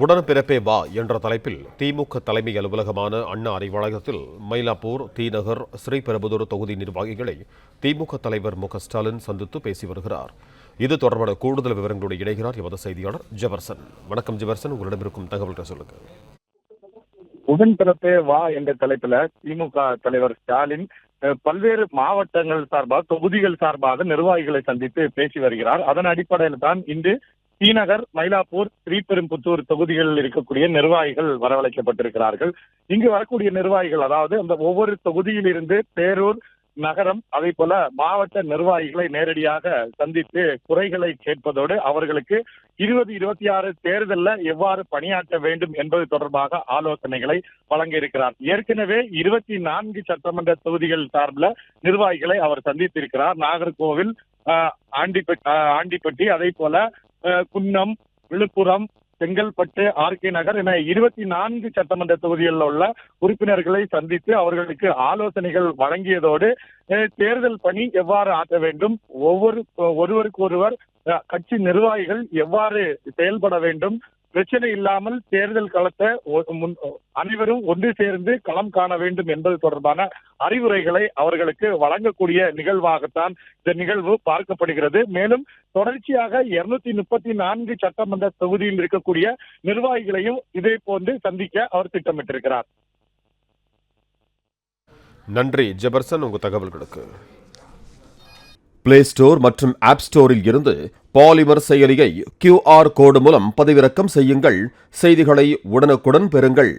உடன்பிறப்பே வா என்ற தலைப்பில் திமுக தலைமை அலுவலகமான அண்ணா அறிவாலயத்தில் மயிலாப்பூர், தீநகர், ஸ்ரீபெரும்புதூர் தொகுதி நிர்வாகிகளை திமுக தலைவர் மு.க.ஸ்டாலின் சந்தித்து பேசி வருகிறார். இது தொடர்பான கூடுதல் விவரங்களோடு இணைகிறார் எமது செய்தியாளர் ஜெபர்சன். வணக்கம் ஜெபர்சன், உங்களிடம் இருக்கும் தகவல்களை சொல்லுங்க. உடன்பிறப்பே வா என்ற தலைப்பில் திமுக தலைவர் ஸ்டாலின் பல்வேறு மாவட்டங்கள் சார்பாக, தொகுதிகள் சார்பாக நிர்வாகிகளை சந்தித்து பேசி வருகிறார். அதன் அடிப்படையில் தான் இன்று தீநகர், மயிலாப்பூர், ஸ்ரீபெரும்புத்தூர் தொகுதிகளில் இருக்கக்கூடிய நிர்வாகிகள் வரவழைக்கப்பட்டிருக்கிறார்கள். இங்கு வரக்கூடிய நிர்வாகிகள், அதாவது அந்த ஒவ்வொரு தொகுதியில் இருந்து பேரூர், நகரம், அதே போல மாவட்ட நிர்வாகிகளை நேரடியாக சந்தித்து குறைகளை கேட்பதோடு அவர்களுக்கு 2026 தேர்தலில் எவ்வாறு பணியாற்ற வேண்டும் என்பது தொடர்பாக ஆலோசனைகளை வழங்க இருக்கிறார். ஏற்கனவே 24 சட்டமன்ற தொகுதிகள் சார்பில் நிர்வாகிகளை அவர் சந்தித்திருக்கிறார். நாகர்கோவில், ஆண்டிப்பட்டி, அதே போல குன்னம், விழுப்புரம், செங்கல்பட்டு, ஆர்கே நகர் என 24 சட்டமன்ற தொகுதிகளில் உள்ள உறுப்பினர்களை சந்தித்து அவர்களுக்கு ஆலோசனைகள் வழங்கியதோடு தேர்தல் பணி எவ்வாறு ஆற்ற வேண்டும், ஒருவருக்கு ஒருவர் கட்சி நிர்வாகிகள் எவ்வாறு செயல்பட வேண்டும், பிரச்சனை இல்லாமல் தேர்தல் களத்தை அனைவரும் ஒன்று சேர்ந்து களம் காண வேண்டும் என்பது தொடர்பான அறிவுரைகளை அவர்களுக்கு வழங்கக்கூடிய நிகழ்வாகத்தான் இந்த நிகழ்வு பார்க்கப்படுகிறது. மேலும் தொடர்ச்சியாக 234 சட்டமன்ற தொகுதியில் இருக்கக்கூடிய நிர்வாகிகளையும் இதே போன்று சந்திக்க அவர் திட்டமிட்டிருக்கிறார். நன்றி ஜெபர்சன், உங்க தகவல்களுக்கு. பிளே ஸ்டோர் மற்றும் ஆப் ஸ்டோரில் இருந்து பாலிமர் செயலியை QR கோடு மூலம் பதிவிறக்கம் செய்யுங்கள். செய்திகளை உடனுக்குடன் பெறுங்கள்.